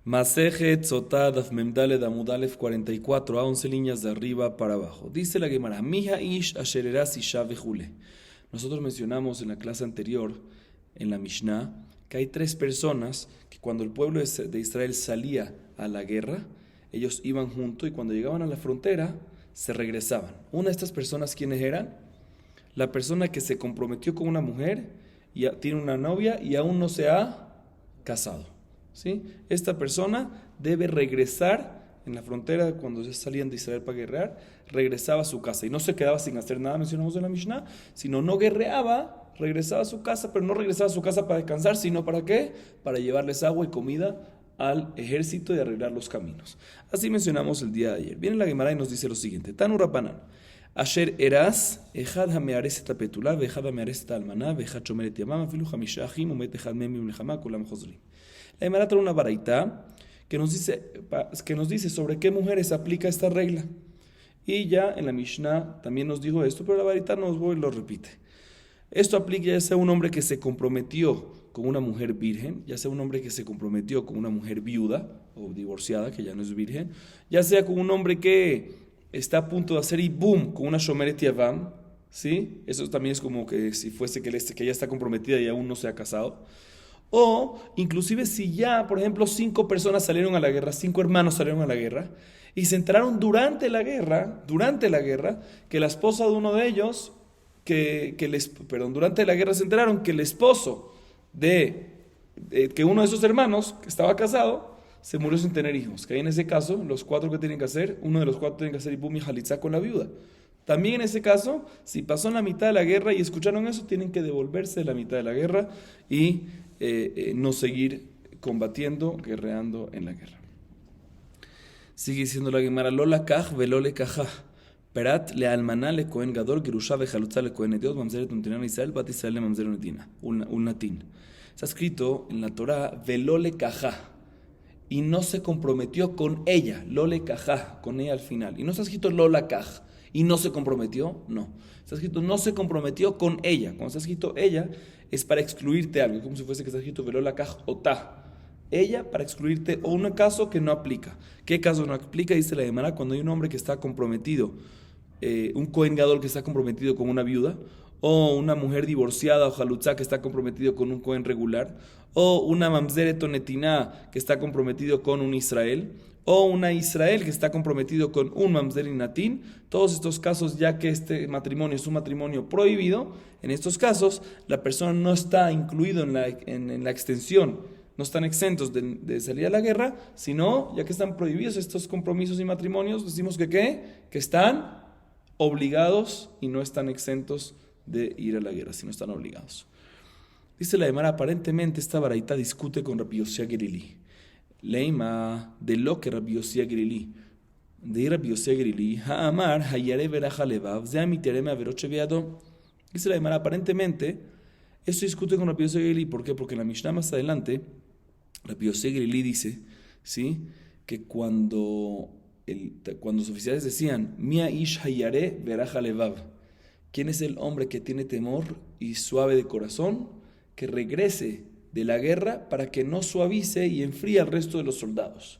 Masejet Sotad Afmemdaled Amudalef 44 a 11 líneas de arriba para abajo. Dice la Gemara, Mija ish ashereras isha vejule. Nosotros mencionamos en la clase anterior, en la Mishnah, que hay tres personas que cuando el pueblo de Israel salía a la guerra, ellos iban juntos y cuando llegaban a la frontera, se regresaban. Una de estas personas, ¿quiénes eran? La persona que se comprometió con una mujer y tiene una novia y aún no se ha casado. ¿Sí? Esta persona debe regresar en la frontera cuando ya salían de Israel para guerrear, regresaba a su casa y no se quedaba sin hacer nada, mencionamos en la Mishnah, sino no guerreaba, regresaba a su casa, pero no regresaba a su casa para descansar, sino ¿para qué? Para llevarles agua y comida al ejército y arreglar los caminos. Así mencionamos el día de ayer. Viene la Gemara y nos dice lo siguiente: Tanu Rabanan, Asher eras, echad hameares et apetula, vechad hameares et almaná, vechad shomeret yamam, afilu hamisha achim, umet echad memim lechama, kulam chozrim. La Gemara trae una baraita que nos dice sobre qué mujeres aplica esta regla. Y ya en la Mishnah también nos dijo esto, pero la baraita nos voy y lo repite. Esto aplica ya sea un hombre que se comprometió con una mujer virgen, ya sea un hombre que se comprometió con una mujer viuda o divorciada, que ya no es virgen, ya sea con un hombre que está a punto de hacer ibum con una shomeret yavam, ¿sí? Eso también es como que si fuese que ya está comprometida y aún no se ha casado. O inclusive si ya, por ejemplo, 5 personas salieron a la guerra, 5 hermanos salieron a la guerra y se enteraron durante la guerra, que la esposa de uno de ellos, durante la guerra se enteraron que el esposo que uno de esos hermanos que estaba casado se murió sin tener hijos. Que ahí en ese caso, los 4 que tienen que hacer, uno de los 4 tienen que hacer ibum y halitzá con la viuda. También en ese caso, si pasó en la mitad de la guerra y escucharon eso, tienen que devolverse de la mitad de la guerra y no seguir combatiendo, guerreando en la guerra. Sigue diciendo la Gemara, Lola kaj velo le kaja, perat le almaná le kohen gadol, gerusha vejalutza le kohen ediot, mamzeret untinan Israel, bat Israel le mamzeret untina, un latín. Está escrito en la Torah, velo le kaja, y no se comprometió con ella, lo le kaja, con ella al final. Y no está escrito lola kaj, y no se comprometió, no. Está escrito no se comprometió con ella. Cuando está escrito ella, es para excluirte algo, como si fuese que está escrito velola kaj otá. Ella para excluirte o un caso que no aplica. ¿Qué caso no aplica? Dice la Gemara, cuando hay un hombre que está comprometido, un kohen gadol que está comprometido con una viuda, o una mujer divorciada o jalutzá que está comprometido con un kohen regular, o una mamzeret o netiná que está comprometido con un Israel, o una Israel que está comprometido con un mamzer y natín. Todos estos casos, ya que este matrimonio es un matrimonio prohibido, en estos casos la persona no está incluido en la extensión, no están exentos de salir a la guerra, sino, ya que están prohibidos estos compromisos y matrimonios, decimos que están obligados y no están exentos de ir a la guerra, sino están obligados. Dice la Gemara, aparentemente esta baraita discute con Rabbi Yosia Gerili. Leima de lo que Rabbi Yosia Gerili. De Rabbi Yosia Gerili, Ha'amar hayare veraja levav, ze amitereme averoche viado. Dice la Gemara, aparentemente esto discute con Rabbi Yosia Gerili. ¿Por qué? Porque en la Mishnah más adelante, Rabbi Yosia Gerili dice, ¿sí?, que cuando los oficiales decían, Mia ish hayare veraja levav, ¿quién es el hombre que tiene temor y suave de corazón, que regrese de la guerra para que no suavice y enfríe al resto de los soldados?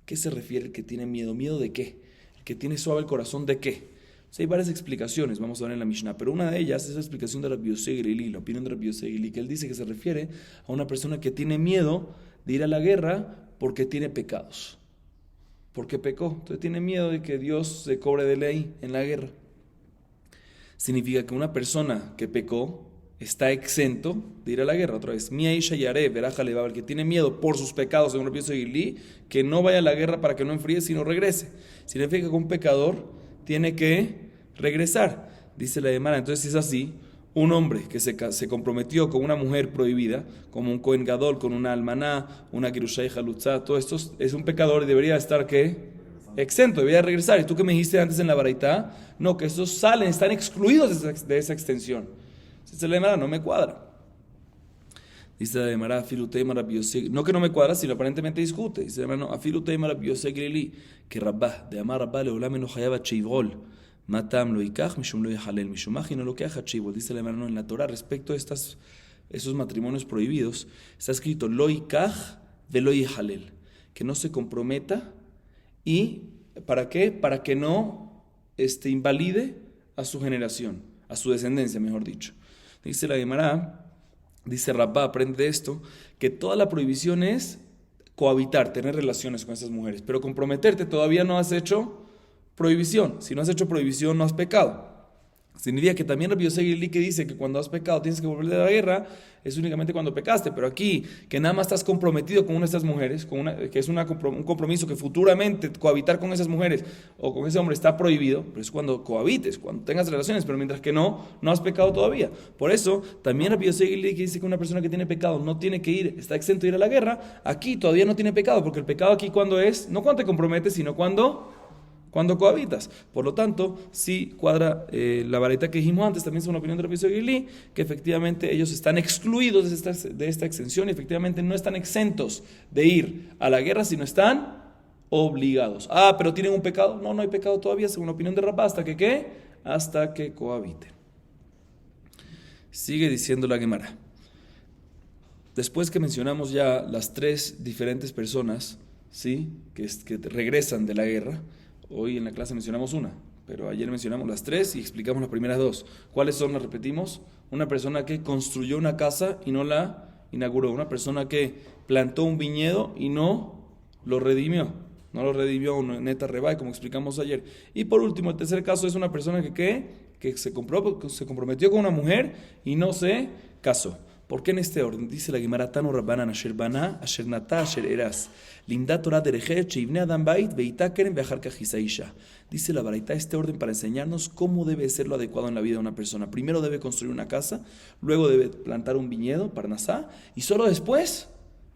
¿Qué se refiere el que tiene miedo? ¿Miedo de qué? ¿El que tiene suave el corazón de qué? O sea, hay varias explicaciones, vamos a ver en la Mishnah, pero una de ellas es la explicación de Rabbi Yosia Gerili, la opinión de Rabbi Yosia Gerili, que él dice que se refiere a una persona que tiene miedo de ir a la guerra porque tiene pecados. Porque pecó, entonces tiene miedo de que Dios se cobre de ley en la guerra. Significa que una persona que pecó está exento de ir a la guerra. Otra vez, Mia Isha Yare, Veraja Levav, el que tiene miedo por sus pecados, según Rabbi Yosia Gerili, que no vaya a la guerra para que no enfríe, sino regrese. Significa que un pecador tiene que regresar. Dice la Gemara, entonces si es así, un hombre que se comprometió con una mujer prohibida, como un kohen gadol, con una almaná, una gerusha y halutzá, todo esto es un pecador y debería estar, ¿qué? Exento, debería regresar. ¿Y tú qué me dijiste antes en la baraita? No, que estos salen, están excluidos de esa extensión. Dice la Gemara, no me cuadra. Dice la Gemara, afiluteima Rabbi Yosia, no que no me cuadra, sino aparentemente discute. Dice la Gemara, no, afiluteima Rabbi Yosia Gerili, que Rabbah, de amar Rabbah, leolam eno hayaba cheivol, matam lo ikach, mishum lo yahalel, mishumach, y no lo que haja cheivol. Dice la Gemara, no, en la Torah, respecto a esos matrimonios prohibidos, está escrito lo ikach ve lo yahalel, que no se comprometa. ¿Y para qué? Para que no invalide a su generación, a su descendencia, mejor dicho. Dice la Gemara, dice Rabba, aprende de esto, que toda la prohibición es cohabitar, tener relaciones con esas mujeres, pero comprometerte todavía no has hecho prohibición. Si no has hecho prohibición, no has pecado. Significa que también Rabbi Yosef Gilí, que dice que cuando has pecado tienes que volver de la guerra, es únicamente cuando pecaste, pero aquí que nada más estás comprometido con una de estas mujeres, que es un compromiso que futuramente cohabitar con esas mujeres o con ese hombre está prohibido, pero es cuando cohabites, cuando tengas relaciones, pero mientras que no has pecado todavía. Por eso también Rabbi Yosef Gilí, que dice que una persona que tiene pecado no tiene que ir, está exento de ir a la guerra, aquí todavía no tiene pecado, porque el pecado aquí cuando es, no cuando te comprometes, sino cuando cohabitas. Por lo tanto, sí cuadra la varita que dijimos antes, también es una opinión de Rabbi Yosef Gilí, que efectivamente ellos están excluidos de esta exención y efectivamente no están exentos de ir a la guerra, sino están obligados. Pero tienen un pecado. No hay pecado todavía, según la opinión de Rabba, hasta que ¿qué? Hasta que cohabiten. Sigue diciendo la Gemara. Después que mencionamos ya las tres diferentes personas, ¿sí? que regresan de la guerra. Hoy en la clase mencionamos una, pero ayer mencionamos las tres y explicamos las primeras dos. ¿Cuáles son? Las repetimos. Una persona que construyó una casa y no la inauguró. Una persona que plantó un viñedo y no lo redimió. No lo redimió neta rebay, como explicamos ayer. Y por último, el tercer caso es una persona que se comprometió con una mujer y no se casó. ¿Por qué en este orden? Dice la Gemara, Tanu Rabbanan asher bana, asher nata, asher eras. Limda Torah derechet, sheivne adam bait, veita keren beachar kach isaisha. Dice la Baraita este orden para enseñarnos cómo debe ser lo adecuado en la vida de una persona. Primero debe construir una casa, luego debe plantar un viñedo, parnasá, y solo después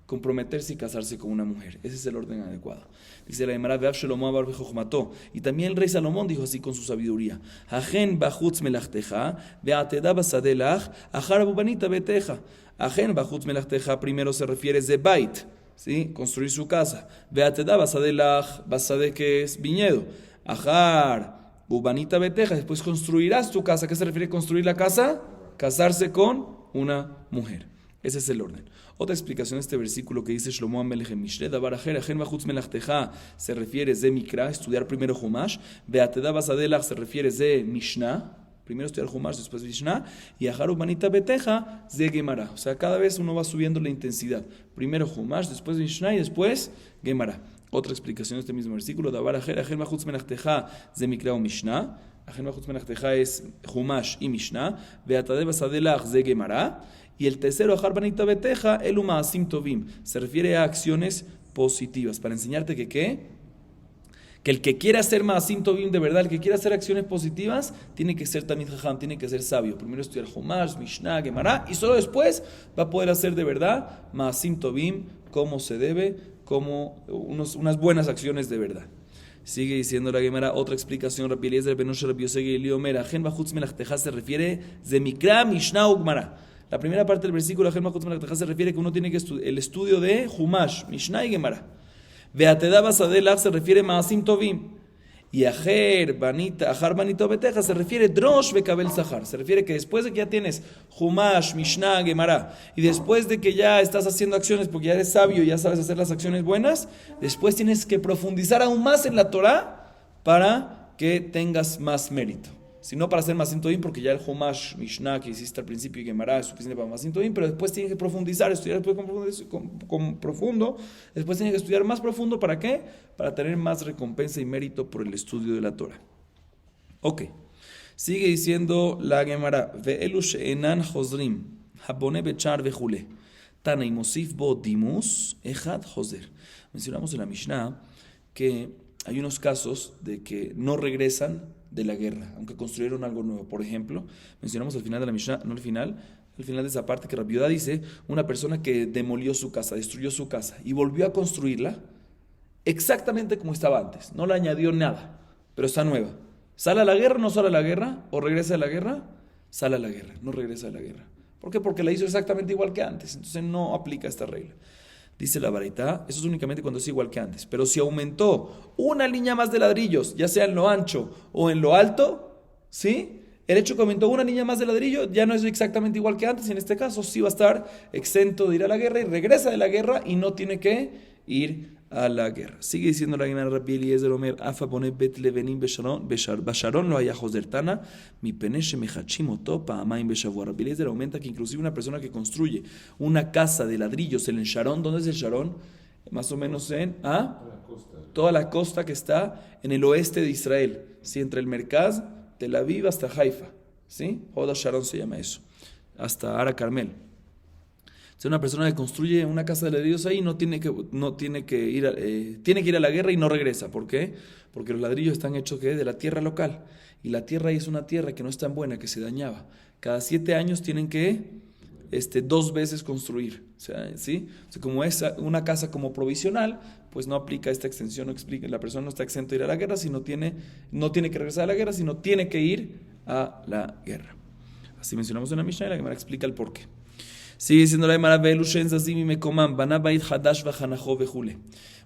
comprometerse y casarse con una mujer. Ese es el orden adecuado. Dice la Gemara, Ve'av Shlomo abar bechokhmato. Y también el rey Salomón dijo así con su sabiduría: Ajen bachutz melachteja, ve'ateda basadelach, achar abubanita beteja. Ajen bachutz melachteja primero se refiere de bait, ¿sí? Construir su casa. Ve'ateda basadelach, basade que es viñedo. Achar ubanita beteja, después construirás tu casa. ¿Qué se refiere a construir la casa? Casarse con una mujer. Ese es el orden. Otra explicación de este versículo que dice Shlomo HaMelech en Mishle, Davar Acher, Achen Bachutz Melachteja, se refiere de Mikra, estudiar primero Humash, Beateda Basadelach se refiere de Mishnah, primero estudiar Humash, después Mishnah, y Achar Ubanita Beteja, de Gemara. O sea, cada vez uno va subiendo la intensidad. Primero Humash, después Mishnah y después Gemara. Otra explicación de este mismo versículo, Davar Acher, Achen Bachutz Melachteja, de Mikra o Mishnah, Achen Bachutz Melachteja es Humash y Mishnah, Beateda Basadelach de Gemara. Y el tercero, Achar Banita Beteja, Eluma Asim Tovim, se refiere a acciones positivas, para enseñarte que el que quiera hacer Maasim Tovim de verdad, el que quiera hacer acciones positivas, tiene que ser Tamid Jajam, tiene que ser sabio. Primero estudiar Humash, Mishnah, Gemara, y solo después va a poder hacer de verdad Maasim Tovim como se debe, como unas buenas acciones de verdad. Sigue diciendo la Gemara, otra explicación, Rabbi Eliezer ben Osher, Rabbi Yosef Gilí Omer, Achen Bachutz Melachteja se refiere de Mikra, Mishnah u Gemara. La primera parte del versículo se refiere que uno tiene que el estudio de Humash, Mishnah y Gemara. Veateda Basadelach se refiere a Maasim Tovim. Y Achar Banita Beteja se refiere Drosh Bekabel Sahar. Se refiere que después de que ya tienes Humash, Mishnah, Gemara, y después de que ya estás haciendo acciones porque ya eres sabio y ya sabes hacer las acciones buenas, después tienes que profundizar aún más en la Torah para que tengas más mérito. Sino para hacer Maasim Tovim, porque ya el Humash, Mishnah que hiciste al principio y Gemara es suficiente para Maasim Tovim, pero después tienes que profundizar, estudiar después con profundo, después tienes que estudiar más profundo, ¿para qué? Para tener más recompensa y mérito por el estudio de la Torah. Ok, sigue diciendo la Gemara, Ve'elu she'enan hozrim, habone bechar vejule, tana imosif bo dimus, echad hozer. Mencionamos en la Mishnah que hay unos casos de que no regresan de la guerra, aunque construyeron algo nuevo. Por ejemplo, mencionamos al final de la Mishnah, no al final de esa parte que Rabbi Yudá dice, una persona que demolió su casa, destruyó su casa y volvió a construirla exactamente como estaba antes, no le añadió nada, pero está nueva. ¿Sale a la guerra o no sale a la guerra? ¿O regresa a la guerra? Sale a la guerra, no regresa a la guerra. ¿Por qué? Porque la hizo exactamente igual que antes, entonces no aplica esta regla. Dice la Baraita, eso es únicamente cuando es igual que antes. Pero si aumentó una línea más de ladrillos, ya sea en lo ancho o en lo alto, ¿sí? El hecho que aumentó una línea más de ladrillo ya no es exactamente igual que antes. Y en este caso sí va a estar exento de ir a la guerra y regresa de la guerra y no tiene que ir a la guerra. Sigue diciendo la Gemara Rabbi Eliezer Omer, Afa pone Bet Levenim Basharon lo haya Josertana, mi peneshe mechachim oto pa'amayim beshavua. Rabbi Eliezer aumenta que inclusive una persona que construye una casa de ladrillos en el Sharon, ¿dónde es el Sharon? Más o menos en toda la costa que está en el oeste de Israel, ¿sí? Entre el Merkaz, Tel Aviv hasta Haifa, ¿sí? Hoda Sharon se llama eso, hasta Ara Carmel. Si una persona que construye una casa de ladrillos ahí tiene que ir a la guerra y no regresa. ¿Por qué? Porque los ladrillos están hechos de la tierra local. Y la tierra ahí es una tierra que no es tan buena, que se dañaba. Cada 7 años tienen que 2 veces construir. O sea, ¿sí? O sea, como es una casa como provisional, pues no aplica esta extensión, la persona no está exento de ir a la guerra, no tiene que regresar a la guerra, sino tiene que ir a la guerra. Así mencionamos en la Mishnah y la Gemara explica el porqué. Sigue diciendo la Gemara,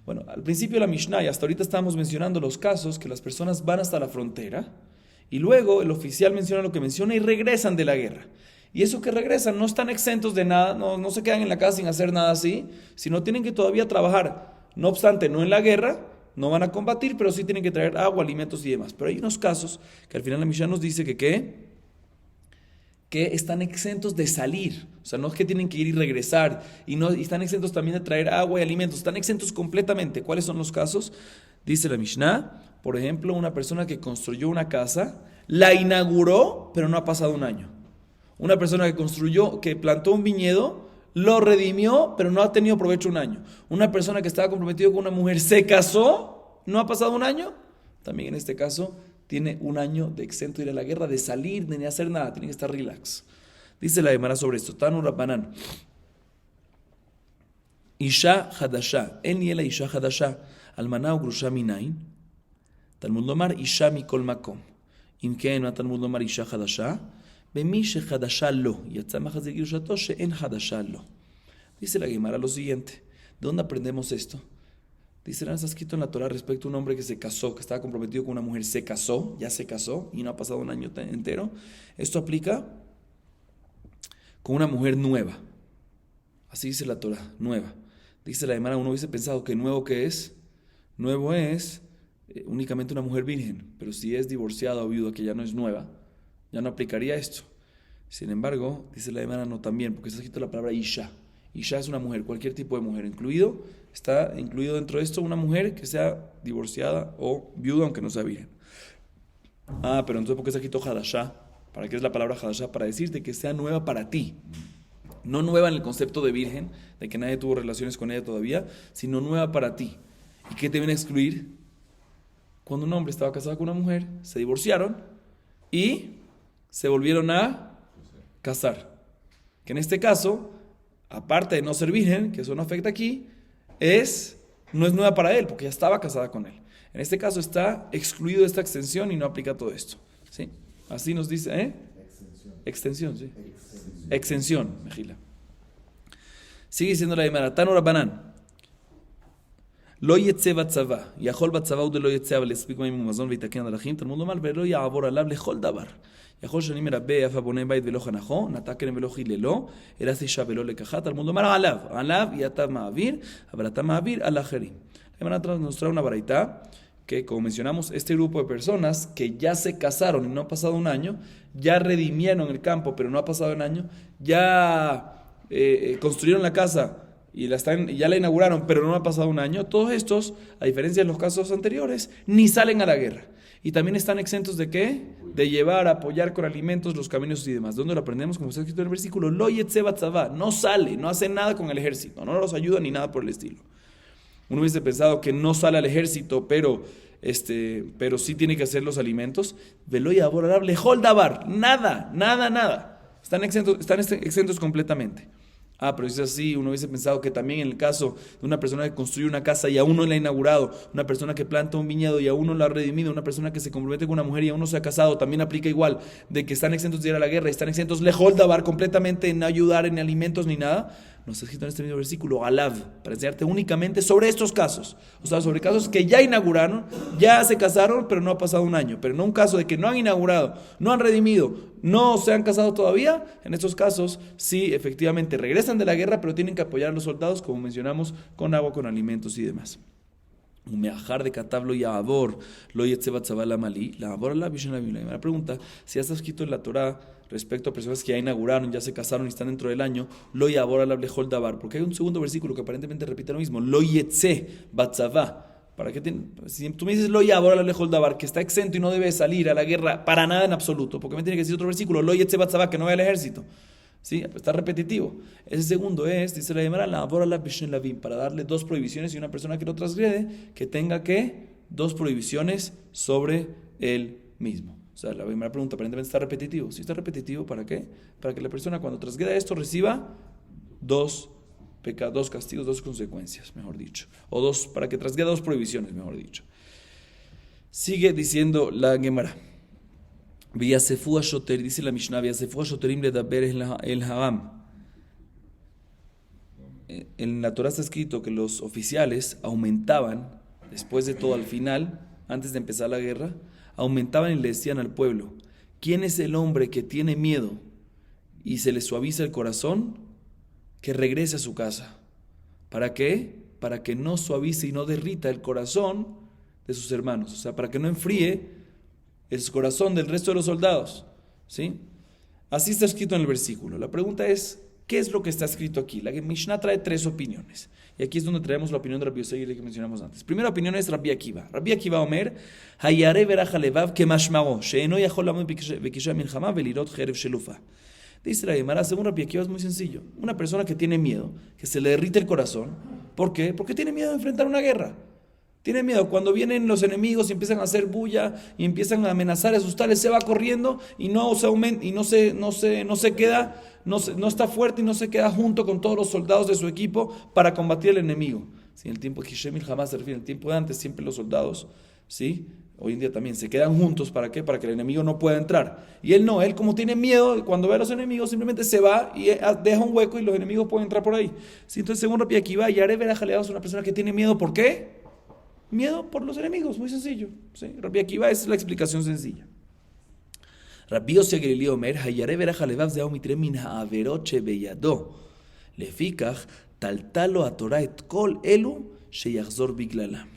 bueno, al principio de la Mishnah y hasta ahorita estábamos mencionando los casos que las personas van hasta la frontera y luego el oficial menciona lo que menciona y regresan de la guerra. Y eso que regresan no están exentos de nada, no se quedan en la casa sin hacer nada así, sino tienen que todavía trabajar. No obstante, no en la guerra, no van a combatir, pero sí tienen que traer agua, alimentos y demás. Pero hay unos casos que al final la Mishnah nos dice que están exentos de salir. O sea, no es que tienen que ir y regresar, y están exentos también de traer agua y alimentos, están exentos completamente. ¿Cuáles son los casos? Dice la Mishnah, por ejemplo, una persona que construyó una casa, la inauguró, pero no ha pasado un año. Una persona que plantó un viñedo, lo redimió, pero no ha tenido provecho un año. Una persona que estaba comprometido con una mujer, se casó, no ha pasado un año. También en este caso tiene un año de exento de ir a la guerra, de salir, de ni hacer nada, tiene que estar relax. Dice la Gemara sobre esto, Tanu Rabbanan. Isha Hadasha, en Yela Isha Hadasha, Almaná o Grusha Minain, Talmud Lomar Isha Mikol Makom. Imken a Talmud Lomar Isha Hadasha, Bemi She Hadasha Lo, Yatzamach de Grushato She En Hadasha Lo. Dice la Gemara lo siguiente, ¿de dónde aprendemos esto? Dice, está escrito en la Torah respecto a un hombre que se casó, que estaba comprometido con una mujer, ya se casó y no ha pasado un año entero. Esto aplica con una mujer nueva. Así dice la Torah, nueva. Dice la Gemara, uno hubiese pensado que nuevo que es, nuevo es únicamente una mujer virgen, pero si es divorciada o viuda, que ya no es nueva, ya no aplicaría esto. Sin embargo, dice la Gemara, no también, porque está escrito la palabra Isha. Isha es una mujer, cualquier tipo de mujer, está incluido dentro de esto una mujer que sea divorciada o viuda, aunque no sea virgen. Pero entonces, ¿por qué está escrito Hadashah? ¿Para qué es la palabra Hadashah? Para decirte que sea nueva para ti. No nueva en el concepto de virgen, de que nadie tuvo relaciones con ella todavía, sino nueva para ti. ¿Y qué te viene a excluir? Cuando un hombre estaba casado con una mujer, se divorciaron y se volvieron a casar. Que en este caso, aparte de no ser virgen, que eso no afecta aquí, no es nueva para él, porque ya estaba casada con él. En este caso está excluido de esta extensión y no aplica todo esto. ¿Sí? Así nos dice, Extensión, sí. Extensión, Mejila. Sigue diciendo la Gemara, Tanu Rabbanan. Lo yetze batzava, yachol batzava u de lo yetze, אבל יספיק מים ומזון ויתקן הלכים, תלמוד לומר, ולא יעבור עליו לכל דבר. יכול שאני מרבה אף הבונה בית ולא חנכו, נטע כרם ולא חיללו, הרס אישה ולא לקחה, תלמוד לומר עליו אתה מעביר, אבל אתה מעביר על האחרים. La Gemara nos trae una baraita que, como mencionamos, este grupo de personas que ya se casaron y no ha pasado un año, ya redimieron el campo, pero no ha pasado un año, ya construyeron la casa y ya la inauguraron, pero no ha pasado un año, todos estos, a diferencia de los casos anteriores, ni salen a la guerra. Y también están exentos de ¿qué? De llevar, apoyar con alimentos los caminos y demás. ¿Dónde lo aprendemos? Como está escrito en el versículo, Lo yetze batzava, no sale, no hace nada con el ejército, no los ayuda ni nada por el estilo. Uno hubiese pensado que no sale al ejército, pero sí tiene que hacer los alimentos. Velo y aborarab lejol dabar, nada. Están exentos completamente. Pero dice así, uno hubiese pensado que también en el caso de una persona que construye una casa y aún no la ha inaugurado, una persona que planta un viñedo y aún no la ha redimido, una persona que se compromete con una mujer y aún no se ha casado, también aplica igual, de que están exentos de ir a la guerra y están exentos lejol dabar completamente en no ayudar en alimentos ni nada. Nos está escrito en este mismo versículo, Alav, para enseñarte únicamente sobre estos casos. O sea, sobre casos que ya inauguraron, ya se casaron, pero no ha pasado un año. Pero no un caso de que no han inaugurado, no han redimido, no se han casado todavía. En estos casos, sí, efectivamente, regresan de la guerra, pero tienen que apoyar a los soldados, como mencionamos, con agua, con alimentos y demás. Umeajar de catablo y abor, lo yetzeba tzabala malí, la abor la visión la Biblia. Me pregunta si ya está escrito en la Torah respecto a personas que ya inauguraron, ya se casaron y están dentro del año, lo yabor la blejol davar, porque hay un segundo versículo que aparentemente repite lo mismo, lo yetze batzavá. ¿Para qué si tú me dices lo yabor la blejol davar, que está exento y no debe salir a la guerra para nada en absoluto, porque me tiene que decir otro versículo, lo yetze batzavá, que no vaya al ejército? ¿Sí? Está repetitivo. Ese segundo es, dice la Gemara, la abora la bishen lavim, para darle dos prohibiciones y una persona que lo transgrede, que tenga que dos prohibiciones sobre él mismo. O sea, la Gemara pregunta, aparentemente está repetitivo. Si está repetitivo, ¿para qué? Para que la persona cuando transgreda esto reciba dos castigos, dos consecuencias, mejor dicho. O dos, para que transgreda dos prohibiciones, mejor dicho. Sigue diciendo la Gemara. Viyasefu Shoter, dice la Mishnah, Viyasefu Shoterim ledaber el Hagam. En la Torah está escrito que los oficiales aumentaban, después de todo, al final, antes de empezar la guerra, aumentaban y le decían al pueblo: ¿quién es el hombre que tiene miedo y se le suaviza el corazón? Que regrese a su casa. ¿Para qué? Para que no suavice y no derrita el corazón de sus hermanos, o sea, para que no enfríe el corazón del resto de los soldados, ¿sí? Así está escrito en el versículo. La pregunta es, ¿qué es lo que está escrito aquí? La Mishnah trae tres opiniones. Y aquí es donde traemos la opinión de Rabbi Yosei que mencionamos antes. Primera opinión es Rabbi Akiva. Rabbi Akiva Omer, Hayare verach alevav kemashmaro, she'eno yachol lamod bekisha milchama velirot cherev shelufa. Dice la Gemara, según Rabbi Akiva es muy sencillo. Una persona que tiene miedo, que se le derrite el corazón, ¿por qué? Porque tiene miedo de enfrentar una guerra. Tiene miedo, cuando vienen los enemigos y empiezan a hacer bulla y empiezan a amenazar, a asustarles, se va corriendo y no se aumenta y no se queda, no está fuerte y no se queda junto con todos los soldados de su equipo para combatir al enemigo. Si en el tiempo de Hishemil jamás se refiere, en el tiempo de antes siempre los soldados, ¿sí? Hoy en día también se quedan juntos, ¿para qué? Para que el enemigo no pueda entrar. Y él no, él como tiene miedo, cuando ve a los enemigos simplemente se va y deja un hueco y los enemigos pueden entrar por ahí. ¿Sí? Entonces según Rabbi Akiva, Yare verach alevav es una persona que tiene miedo, ¿por qué? Miedo por los enemigos, muy sencillo. ¿Sí? Rabbi Akiva es la explicación sencilla. Rabbi Yossi Agelili Omer, Hayare verach alevav zeh mitre min ha'averot shebeyado. Lefikach taltalo atorah et kol elu sheyachzor biglalam.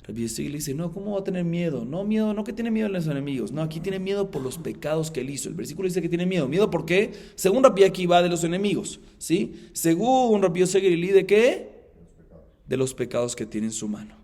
Rabbi Yossi le dice, no, ¿cómo va a tener miedo? No que tiene miedo de los enemigos. No, aquí tiene miedo por los pecados que él hizo. El versículo dice que tiene miedo. ¿Miedo por qué? Según Rabbi Akiva, de los enemigos. ¿Sí? Según Rabbi Yossi Agelili, ¿de qué? De los pecados que tiene en su mano.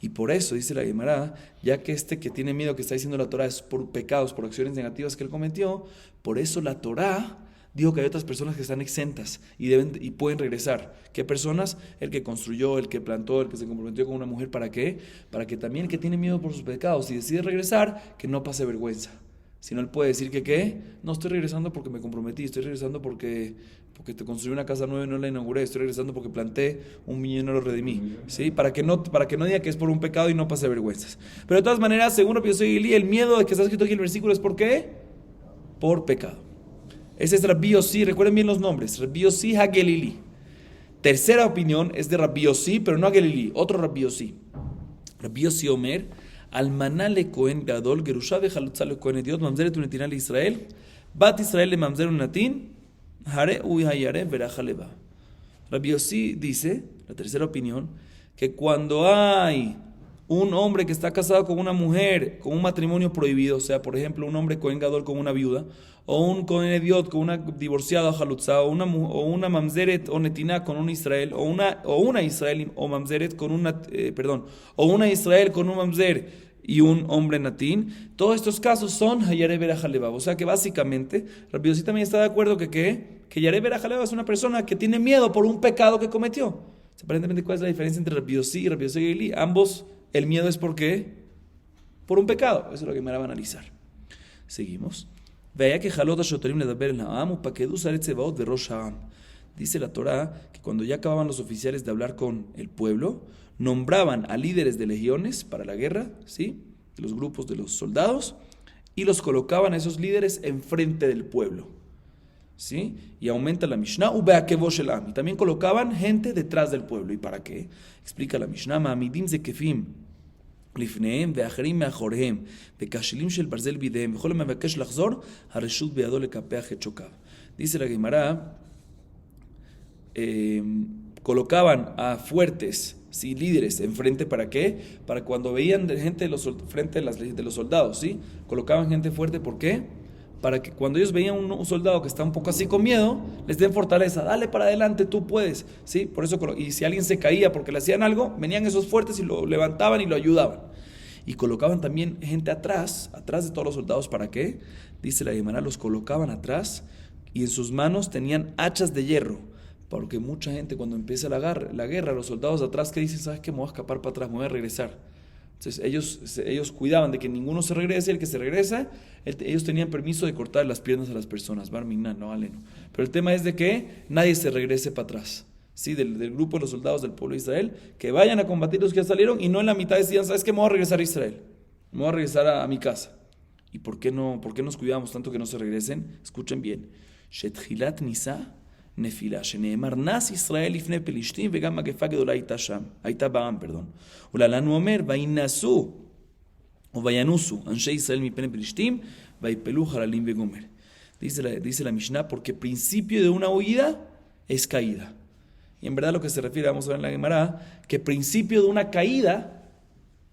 Y por eso, dice la Gemara, ya que que tiene miedo que está diciendo la Torah es por pecados, por acciones negativas que él cometió, por eso la Torah dijo que hay otras personas que están exentas y pueden regresar. ¿Qué personas? El que construyó, el que plantó, el que se comprometió con una mujer. ¿Para qué? Para que también el que tiene miedo por sus pecados y decide regresar, que no pase vergüenza. Si no, él puede decir que ¿qué? No estoy regresando porque me comprometí, estoy regresando porque te construí una casa nueva y no la inauguré, estoy regresando porque planté un viñedo y no lo redimí, ¿sí? Para que no diga que es por un pecado y no pase vergüenzas. Pero de todas maneras, según Rabbi Yossi Gili, el miedo de que está escrito aquí en el versículo es ¿por qué? Por pecado. Ese es Rabbi Yossi, recuerden bien los nombres, Rabbi Yossi Hagelili. Tercera opinión es de Rabbi Yossi, pero no Hagelili, otro Rabbi Yossi. Rabbi Yossi Omer, Almaná le Cohen Gadol, Gerusha vejalutza le Cohen Ediot, Mamzeret unetina le Israel, Bat Israel le Mamzer unatin, Hare uy hayare verach aleva. Rabbi Yossi dice, la tercera opinión, que cuando hay un hombre que está casado con una mujer, con un matrimonio prohibido, o sea, por ejemplo, un hombre Cohen Gadol con una viuda, o un Cohen Ediot con una divorciada jalutza, o una Mamzeret o Netina con un Israel, o una Israel o Mamzeret con o una Israel con un Mamzer y un hombre natín. Todos estos casos son Hayare verach alevav. O sea que básicamente Rabbi Yossi también está de acuerdo que Hayare verach alevav es una persona que tiene miedo por un pecado que cometió. Aparentemente, ¿cuál es la diferencia entre Rabbi Yossi y Rabbi Yossi Gili? Ambos, el miedo es ¿por qué? Por un pecado. Eso es lo que me va a analizar. Seguimos. Vea que Jalot Shoterim le daber el Ha'am upakedu saret sebaot de Rosh Ha'am. Dice la Torah que cuando ya acababan los oficiales de hablar con el pueblo, nombraban a líderes de legiones para la guerra, ¿sí? De los grupos de los soldados, y los colocaban a esos líderes enfrente del pueblo, ¿sí? Y aumenta la Mishnah, y también colocaban gente detrás del pueblo. ¿Y para qué? Explica la Mishnah, Ma'amidim zekefim לפניהם ואחרים מאחוריהם וכשלים של ברזל בידיהם וכל המבקש לחזור הרשות בידו לקפח את שוקיו. Dice la Gemara, colocaban a fuertes ¿sí? Líderes enfrente, ¿para qué? Para cuando veían gente frente de los soldados, ¿sí? Colocaban gente fuerte, ¿por qué? Para que cuando ellos veían un soldado que está un poco así con miedo, les den fortaleza, dale para adelante, tú puedes, ¿sí? Por eso, y si alguien se caía porque le hacían algo, venían esos fuertes y lo levantaban y lo ayudaban. Y colocaban también gente atrás de todos los soldados, ¿para qué? Dice la Gemara, los colocaban atrás y en sus manos tenían hachas de hierro, porque mucha gente cuando empieza la guerra, los soldados de atrás que dicen, ¿sabes qué? Me voy a escapar para atrás, me voy a regresar. Entonces ellos cuidaban de que ninguno se regrese, el que se regresa, ellos tenían permiso de cortar las piernas a las personas, Bar Minan, no aleno. Pero el tema es de que nadie se regrese para atrás, ¿sí? Del grupo de los soldados del pueblo de Israel, que vayan a combatir los que ya salieron y no en la mitad decían, ¿sabes qué? Me voy a regresar a Israel, me voy a regresar a mi casa. ¿Y por qué nos cuidamos tanto que no se regresen? Escuchen bien. Shethilat Nisa נפילה, שנאמר נס ישראל לפני פלישתים וגם מגפה גדולה הייתה בעם, ולהלן הוא אומר, וינסו וינוסו אנשי ישראל מפני פלישתים ויפלו חללים וגומר. Dice la Mishnah, porque principio de una huida es caída. Y en verdad lo que se refiere, vamos a ver en la Gemara, que principio de una caída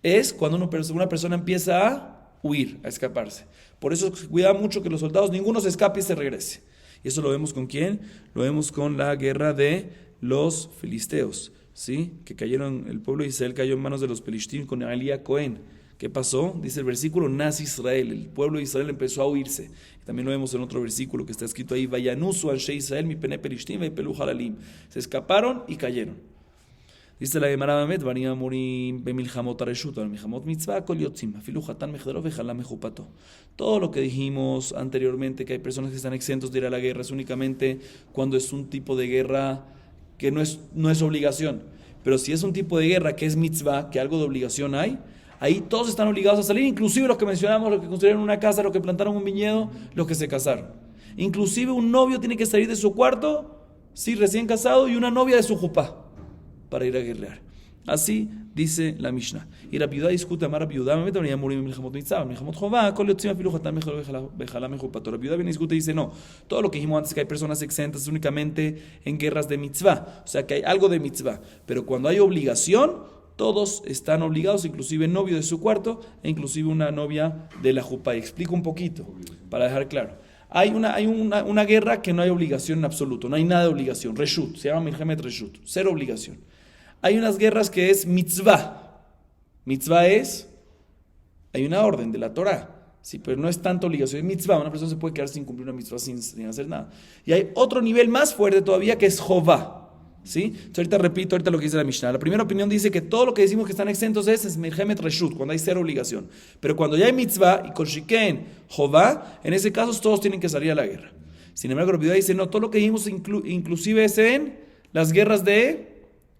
es cuando una persona empieza a huir, a escaparse. Por eso cuida mucho que los soldados, ninguno se escape y se regrese. Y eso lo vemos con ¿quién? Lo vemos con la guerra de los filisteos, ¿sí? Que el pueblo de Israel cayó en manos de los pelishtim con Elías Cohen. ¿Qué pasó? Dice el versículo, Nas Israel, el pueblo de Israel empezó a huirse. También lo vemos en otro versículo que está escrito ahí, Vayanusu anshe Israel mi pene pelishtim veipelu halalim. Se escaparon y cayeron. Dice la Gemara Bamet, Varim amurim bemilchamot areshut, bemilchamot mitzvah, kol yotzim, afilu chatan mechadero vejala mejupato. Todo lo que dijimos anteriormente, que hay personas que están exentos de ir a la guerra, es únicamente cuando es un tipo de guerra que no es obligación. Pero si es un tipo de guerra que es mitzvah, que algo de obligación hay, ahí todos están obligados a salir, inclusive los que mencionamos, los que construyeron una casa, los que plantaron un viñedo, los que se casaron. Inclusive un novio tiene que salir de su cuarto, sí, recién casado, y una novia de su jupá, para ir a guerrear. Así dice la Mishnah. Y Rabbi Yehuda discute, amar Rabbi Yehuda, Rabbi Yehuda viene y discute y dice, no, todo lo que dijimos antes, que hay personas exentas, es únicamente en guerras de mitzvah, o sea que hay algo de mitzvah, pero cuando hay obligación, todos están obligados, inclusive el novio de su cuarto, e inclusive una novia de la jupá. Y explico un poquito, para dejar claro. Hay una guerra que no hay obligación en absoluto, no hay nada de obligación, reshut, se llama Milhemet Reshut, cero obligación. Hay unas guerras que es mitzvah. Mitzvah hay una orden de la Torah, sí, pero no es tanta obligación, es mitzvah, una persona se puede quedar sin cumplir una mitzvah sin hacer nada. Y hay otro nivel más fuerte todavía que es jová, ¿sí? Entonces ahorita repito lo que dice la Mishnah. La primera opinión dice que todo lo que decimos que están exentos es Milhemet Reshut, cuando hay cero obligación. Pero cuando ya hay mitzvah y kol-shiken, jová, en ese caso todos tienen que salir a la guerra. Sin embargo, Rabbi Yehuda dice, no, todo lo que dijimos inclusive es en las guerras de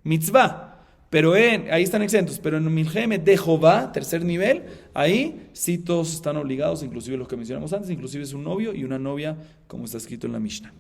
mitzvah, pero ahí están exentos, pero en Milhemet de Jová, tercer nivel, ahí sí todos están obligados, inclusive los que mencionamos antes, inclusive es un novio y una novia, como está escrito en la Mishnah.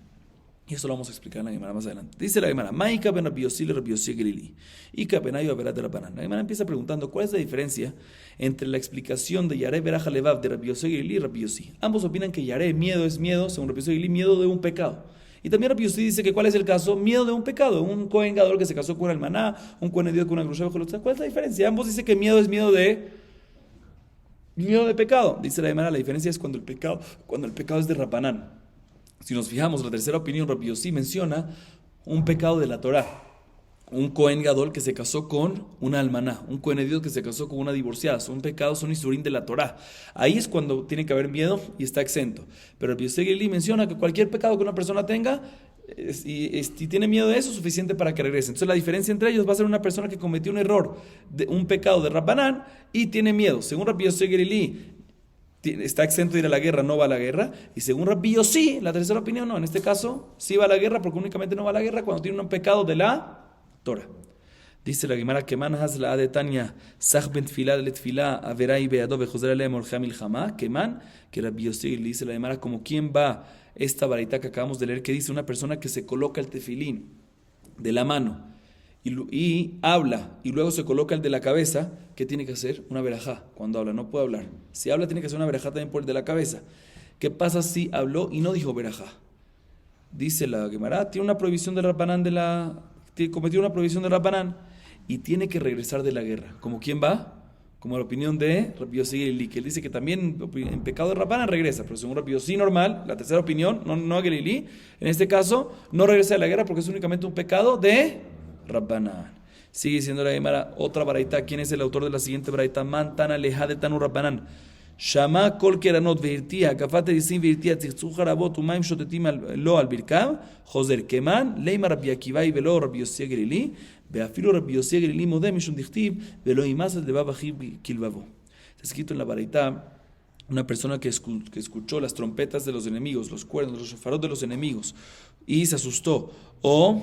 Y eso lo vamos a explicar en la Gemara más adelante. Dice la Gemara, Maika ben Rabbi Yossi le Rabbi Yossi Gelili, Ika ben Ayo Averat de Rabbanan. La Gemara empieza preguntando cuál es la diferencia entre la explicación de Yareh Beraja Levav de Rabbi Yossi Gelili y Rabbi Yossi. Ambos opinan que Yareh, miedo es miedo, según Rabbi Yossi Gelili, miedo de un pecado. Y también Rabbi Yossi dice que ¿cuál es el caso? Miedo de un pecado, un Cohen Gadol que se casó con una almaná, un Cohen Ediot con una grusha. ¿Cuál es la diferencia? Ambos dicen que miedo es miedo de pecado. Dice la Gemara, la diferencia es cuando el pecado es de Rabbanán. Si nos fijamos, la tercera opinión, Rabbi Yossi menciona un pecado de la Torah. Un Cohen Gadol que se casó con una almaná, un Cohen Ediot que se casó con una divorciada. Son pecados, son isurín de la Torah. Ahí es cuando tiene que haber miedo y está exento. Pero Rabbi Yossi Gelili menciona que cualquier pecado que una persona tenga y tiene miedo de eso, es suficiente para que regrese. Entonces la diferencia entre ellos va a ser una persona que cometió un error, un pecado de Rabbanán y tiene miedo. Según Rabbi Yossi Gelili, está exento de ir a la guerra, no va a la guerra. Y según Rabbi Yossi, la tercera opinión, no, en este caso sí va a la guerra, porque únicamente no va a la guerra cuando tiene un pecado de la Torah. Dice la Gemara que man has la de Tania sach ben tefila le tefila averai beado bejozer alem orja milchama, que man, que Rabbi Yossi le dice la Gemara como quién va esta varita que acabamos de leer, que dice una persona que se coloca el tefilín de la mano y habla y luego se coloca el de la cabeza. ¿Qué tiene que hacer? Una verajá. Cuando habla no puede hablar, si habla tiene que hacer una verajá también por el de la cabeza. ¿Qué pasa si habló y no dijo verajá? Dice la Gemara, tiene una prohibición de Rabbanán cometió una prohibición de Rabbanán y tiene que regresar de la guerra. ¿Como quién va? Como la opinión de Rabbi Yossi Gelili, que él dice que también en pecado de Rabbanan regresa, pero según Rabbi Yossi normal, la tercera opinión, no Gelili, en este caso no regresa de la guerra porque es únicamente un pecado de Rabbanan. Sigue diciendo la Gemara otra baraita. ¿Quién es el autor de la siguiente baraita? Man tan aleja de tanu Rabbanan. Shama kol keranot veirtia, kafate disin veirtia, tzictzuk harabot umaim shotetim lo al birkav, joser keman, leima Rabbi Akiva y velo Rabbi Yossi Gelili, beafilo Rabbi Yossi Gelili modem mishun dichtiv, velo imasas de babachib kilvavo. Está escrito en la baraita una persona que escuchó las trompetas de los enemigos, los cuernos, los shofarot de los enemigos, y se asustó, o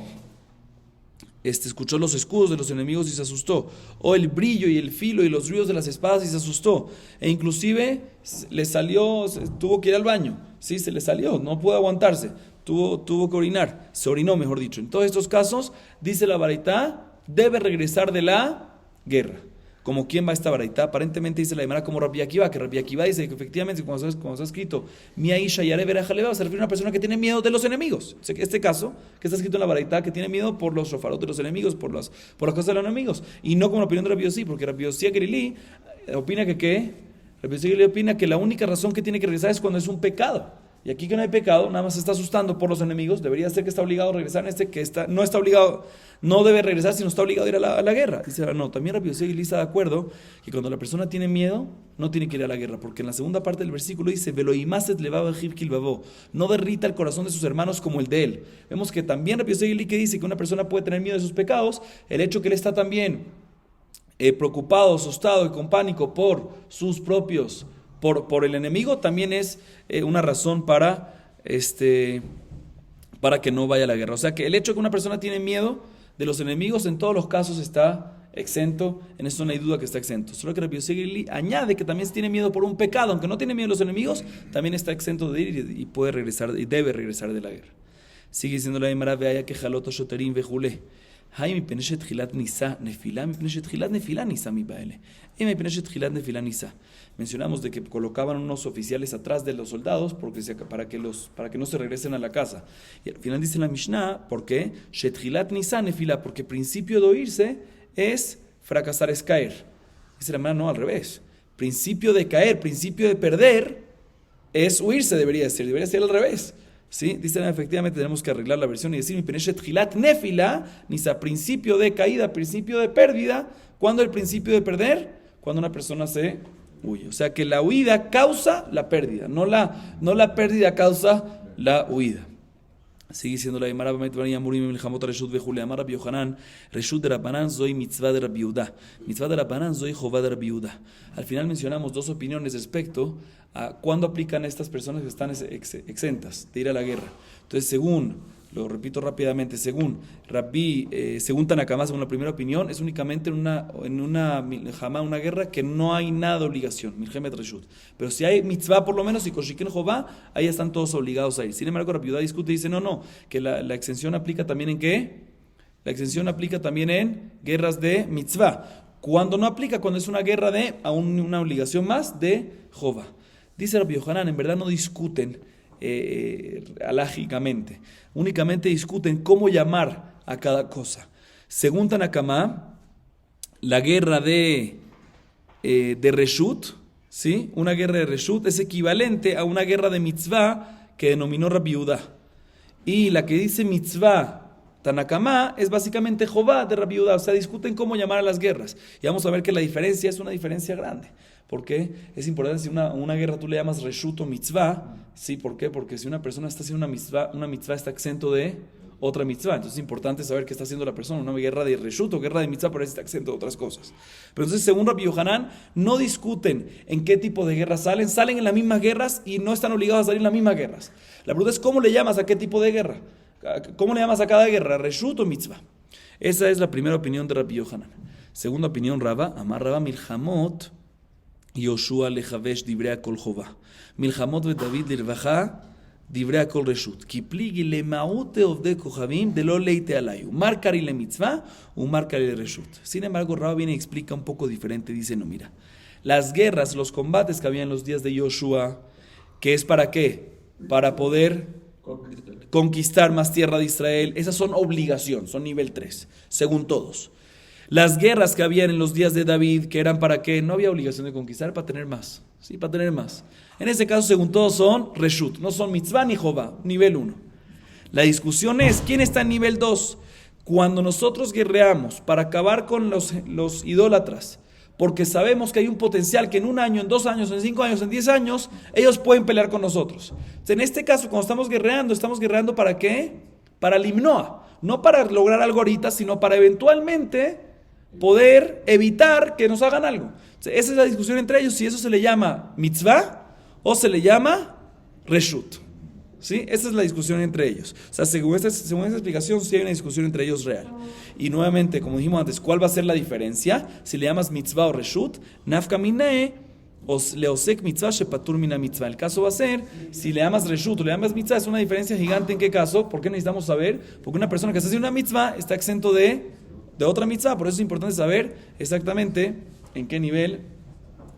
escuchó los escudos de los enemigos y se asustó, o el brillo y el filo y los ruidos de las espadas y se asustó, e inclusive tuvo que ir al baño, sí, se le salió, no pudo aguantarse, tuvo que orinar, se orinó mejor dicho. En todos estos casos, dice la baraita, debe regresar de la guerra. ¿Como quién va a esta baraita? Aparentemente dice la Gemara como Rabbi Akiva, que Rabbi Akiva dice que efectivamente, como está escrito, Mia Isha Yare Berajaleva, se refiere a una persona que tiene miedo de los enemigos. Este caso, que está escrito en la baraita, que tiene miedo por los shofarot de los enemigos, por las cosas de los enemigos. Y no como la opinión de Rabbi Yossi, porque Rabbi Yossi Gelili opina Rabbi Yossi Gelili opina que la única razón que tiene que regresar es cuando es un pecado. Y aquí que no hay pecado, nada más se está asustando por los enemigos, debería ser que está obligado a regresar, no está obligado, no debe regresar, sino está obligado a ir a la guerra. Dice, no, también Rabbi Yossi Gelili está de acuerdo que cuando la persona tiene miedo, no tiene que ir a la guerra, porque en la segunda parte del versículo dice, Veloimaset levaba kilbavo, no derrita el corazón de sus hermanos como el de él. Vemos que también Rabbi Yossi Gelili que dice que una persona puede tener miedo de sus pecados, el hecho que él está también preocupado, asustado y con pánico por sus propios por el enemigo, también es una razón para que no vaya a la guerra. O sea que el hecho de que una persona tiene miedo de los enemigos en todos los casos está exento, en eso no hay duda que está exento. Solo que Rabbi Yossi Gelili añade que también si tiene miedo por un pecado, aunque no tiene miedo de los enemigos, también está exento de ir y puede regresar, y debe regresar de la guerra. Sigue diciendo la Gemara, veaya que jaloto shoterim vejule. Hay mi peneshet gilat nisa nefila, mi peneshet gilat nefila nisa mi baile. Y mi peneshet gilat nefila nisa. Mencionamos de que colocaban unos oficiales atrás de los soldados para que no se regresen a la casa. Y al final dice la Mishnah, ¿por qué? Shet gilat nisa nefila, porque principio de oírse es fracasar, es caer. Dice la Mishnah, no, al revés. Principio de caer, principio de perder es huirse, debería ser al revés. ¿Sí? Dicen, efectivamente tenemos que arreglar la versión y decir mi peneshet gilat nefila, nisa, principio de caída, principio de pérdida. ¿Cuándo el principio de perder? Cuando una persona se huye. O sea que la huida causa la pérdida, no la pérdida causa la huida. Sigue diciendo la Gemara, Amar Rabbi Yohanan, Reshut de Rabbanan zoy mitzvah de Rabbi Yehuda, mitzvah de Rabbanan zoy jová de Rabbi Yehuda. Al final mencionamos dos opiniones respecto a cuándo aplican estas personas que están exentas de ir a la guerra. Entonces, lo repito rápidamente, según Tanakama, según la primera opinión, es únicamente en una guerra que no hay nada de obligación, milhemet reshut. Pero si hay mitzvah por lo menos y koshiken jová, ahí están todos obligados a ir. Sin embargo, Rabbi Yehuda discute y dice, no, que la exención aplica también en ¿qué? La exención aplica también en guerras de mitzvah. Cuando no aplica, cuando es una guerra de una obligación más de jová. Dice Rabbi Yohanan, en verdad no discuten alágicamente, únicamente discuten cómo llamar a cada cosa. Según Tanakama, la guerra de Reshut, ¿sí? Una guerra de Reshut es equivalente a una guerra de mitzvah que denominó Rabbi Yehuda. Y la que dice mitzvah Tanakama es básicamente Jová de Rabbi Yehuda. O sea, discuten cómo llamar a las guerras. Y vamos a ver que la diferencia es una diferencia grande. ¿Por qué? Es importante si una guerra tú le llamas reshut o mitzvah. ¿Sí? ¿Por qué? Porque si una persona está haciendo una mitzvah está exento de otra mitzvah. Entonces es importante saber qué está haciendo la persona. Una guerra de reshut o guerra de mitzvah, pero está exento de otras cosas. Pero entonces, según Rabbi Yohanan, no discuten en qué tipo de guerras salen en las mismas guerras y no están obligados a salir en las mismas guerras. La pregunta es, ¿cómo le llamas a qué tipo de guerra? ¿Cómo le llamas a cada guerra? ¿Reshut o mitzvah? Esa es la primera opinión de Rabbi Yohanan. Segunda opinión, Amar Rava milhamot Yoshua lechavesh divrei kol jova. Milhamot veDavid lirvacha divrei kol reshut. Kipligi lemaute ovde kochavim de lo leite alayu. Marcari le mitzvah u marcari le reshut. Sin embargo, Rava viene y explica un poco diferente. Dice, no, mira, las guerras, los combates que había en los días de Yoshua, ¿que es para qué? Para poder conquistar más tierra de Israel. Esas son obligación, son nivel 3, según todos. Las guerras que habían en los días de David, que eran para qué, no había obligación de conquistar, para tener más. Sí, para tener más. En este caso, según todos, son reshut, no son mitzvah ni jová, nivel 1. La discusión es, ¿quién está en nivel 2? Cuando nosotros guerreamos para acabar con los idólatras, porque sabemos que hay un potencial que en 1 año, en 2 años, en 5 años, en 10 años, ellos pueden pelear con nosotros. Entonces, en este caso, cuando estamos guerreando ¿para qué? Para el himnoa. No para lograr algo ahorita, sino para eventualmente poder evitar que nos hagan algo. Entonces, esa es la discusión entre ellos, si eso se le llama mitzvah o se le llama reshut. ¿Sí? Esa es la discusión entre ellos. O sea, según esta explicación, sí hay una discusión entre ellos real. Y nuevamente, como dijimos antes, ¿cuál va a ser la diferencia? Si le llamas mitzvah o reshut, nafka mineh, o leosek mitzvah shepatur mina mitzvah. El caso va a ser, si le llamas reshut o le llamas mitzvah, es una diferencia gigante. ¿En qué caso? ¿Por qué necesitamos saber? Porque una persona que está haciendo una mitzvah está exento de otra mitzvah. Por eso es importante saber exactamente en qué nivel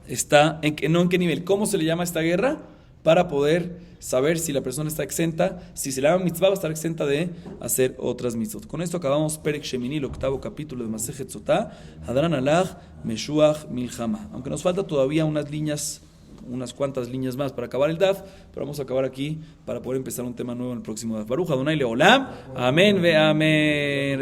está, no en qué nivel, cómo se le llama esta guerra, para poder saber si la persona está exenta, si se le llama mitzvah, va a estar exenta de hacer otras mitzvot. Con esto acabamos Perek Shemini, el 8º capítulo de Masejet Sotá, Hadran Alach, Meshuach, Milchama. Aunque nos falta todavía unas cuantas líneas más para acabar el DAF, pero vamos a acabar aquí para poder empezar un tema nuevo en el próximo DAF. Baruch Adonai Leolam, amén ve amén.